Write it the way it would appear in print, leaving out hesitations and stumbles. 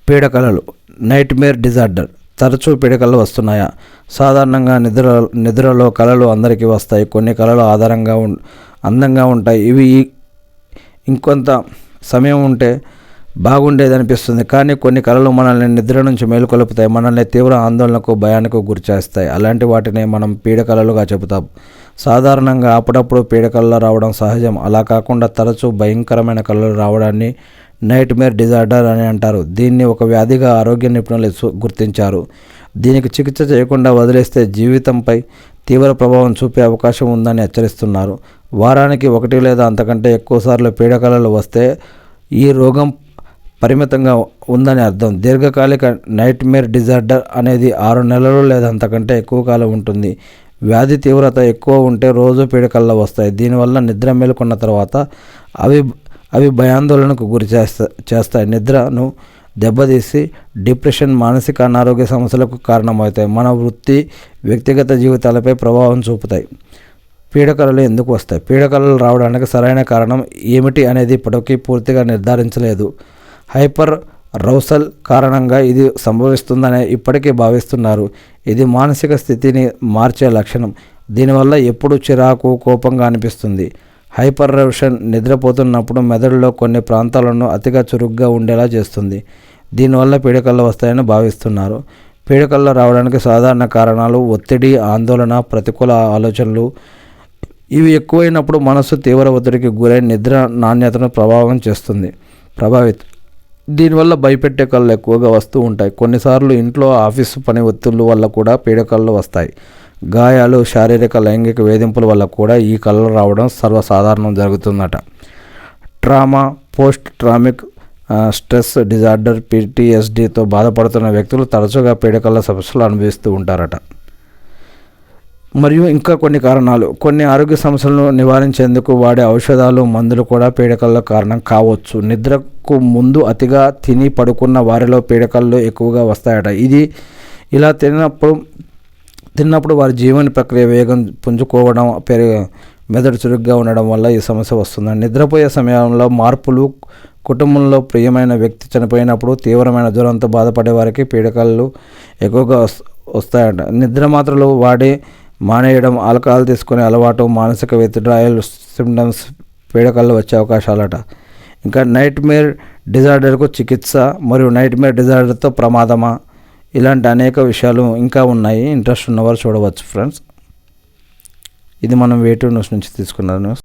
పీడకలలు nightmare disorder తరచూ పీడకలలు వస్తున్నాయా? సాధారణంగా నిద్రలో కలలు అందరికీ వస్తాయి. కొన్ని కలలు అందంగా ఉంటాయి. ఇవి ఇంకొంత సమయం ఉంటే బాగుండేది అనిపిస్తుంది. కానీ కొన్ని కలలు మనల్ని నిద్ర నుంచి మేలుకొలుపుతాయి, మనల్ని తీవ్ర ఆందోళనకు భయానికి గురిచేస్తాయి. అలాంటి వాటిని మనం పీడకలలుగా చెబుతాం. సాధారణంగా అప్పుడప్పుడు పీడకలలు రావడం సహజం. అలా కాకుండా తరచూ భయంకరమైన కలలు రావడాన్ని నైట్మేర్ డిజార్డర్ అని అంటారు. దీన్ని ఒక వ్యాధిగా ఆరోగ్య నిపుణులు గుర్తించారు. దీనికి చికిత్స చేయకుండా వదిలేస్తే జీవితంపై తీవ్ర ప్రభావం చూపే అవకాశం ఉందని హెచ్చరిస్తున్నారు. వారానికి 1 లేదా అంతకంటే ఎక్కువసార్లు పీడకలలు వస్తే ఈ రోగం పరిమితంగా ఉందని అర్థం. దీర్ఘకాలిక నైట్మేర్ డిజార్డర్ అనేది 6 నెలలు లేదా అంతకంటే ఎక్కువ కాలం ఉంటుంది. వ్యాధి తీవ్రత ఎక్కువ ఉంటే రోజు పీడకలలు వస్తాయి. దీనివల్ల నిద్ర మేలుకున్న తర్వాత అవి భయాందోళనకు గురి చేస్తాయి, నిద్రను దెబ్బతీసి డిప్రెషన్, మానసిక అనారోగ్య సమస్యలకు కారణమవుతాయి, మన వృత్తి, వ్యక్తిగత జీవితాలపై ప్రభావం చూపుతాయి. పీడకలలు ఎందుకు వస్తాయి? పీడకలలు రావడానికి సరైన కారణం ఏమిటి అనేది ఇప్పటికీ పూర్తిగా నిర్ధారించలేదు. హైపర్ రౌసల్ కారణంగా ఇది సంభవిస్తుందని ఇప్పటికీ భావిస్తున్నారు. ఇది మానసిక స్థితిని మార్చే లక్షణం. దీనివల్ల ఎప్పుడు చిరాకు, కోపంగా అనిపిస్తుంది. హైపర్ రౌషన్ నిద్రపోతున్నప్పుడు మెదడులో కొన్ని ప్రాంతాలను అతిగా చురుగ్గా ఉండేలా చేస్తుంది. దీనివల్ల పీడకలలు వస్తాయని భావిస్తున్నారు. పీడకలలు రావడానికి సాధారణ కారణాలు ఒత్తిడి, ఆందోళన, ప్రతికూల ఆలోచనలు. ఇవి ఎక్కువైనప్పుడు మనసు తీవ్ర ఒత్తిడికి గురై నిద్ర నాణ్యతను దీనివల్ల భయపెట్టే కలలు ఎక్కువగా వస్తూ ఉంటాయి. కొన్నిసార్లు ఇంట్లో, ఆఫీసు పని ఒత్తిళ్ల వల్ల కూడా పీడకలలు వస్తాయి. గాయాలు, శారీరక, లైంగిక వేధింపుల వల్ల కూడా ఈ కలలు రావడం సర్వసాధారణం జరుగుతుందట. ట్రామా, పోస్ట్ ట్రామిక్ స్ట్రెస్ డిజార్డర్ PTSDతో బాధపడుతున్న వ్యక్తులు తరచుగా పీడకల సమస్యలు అనుభవిస్తూ ఉంటారట. మరియు ఇంకా కొన్ని కారణాలు. కొన్ని ఆరోగ్య సమస్యలను నివారించేందుకు వాడే ఔషధాలు, మందులు కూడా పీడకల కారణం కావచ్చు. నిద్రకు ముందు అతిగా తిని పడుకున్న వారిలో పీడకలు ఎక్కువగా వస్తాయట. ఇలా తిన్నప్పుడు వారి జీవన ప్రక్రియ వేగం పుంజుకోవడం, మెదడు చురుగ్గా ఉండడం వల్ల ఈ సమస్య వస్తుంది. నిద్రపోయే సమయంలో మార్పులు. కుటుంబంలో ప్రియమైన వ్యక్తి చనిపోయినప్పుడు తీవ్రమైన జ్వరంతో బాధపడే వారికి పీడకలలు ఎక్కువగా వస్తాయట. నిద్ర మాత్రలు వాడి మానేయడం, ఆల్కహాల్ తీసుకునే అలవాటు, మానసిక విత్డ్రాయల్ సిమ్టమ్స్ పీడకలలు వచ్చే అవకాశాలట. ఇంకా నైట్మేర్ డిజార్డర్కు చికిత్స మరియు నైట్మేర్ డిజార్డర్తో ప్రమాదమా, ఇలాంటి అనేక విషయాలు ఇంకా ఉన్నాయి. ఇంట్రెస్ట్ ఉన్నవారు చూడవచ్చు ఫ్రెండ్స్. ఇది మనం వేటూ న్యూస్ నుంచి తీసుకున్న న్యూస్.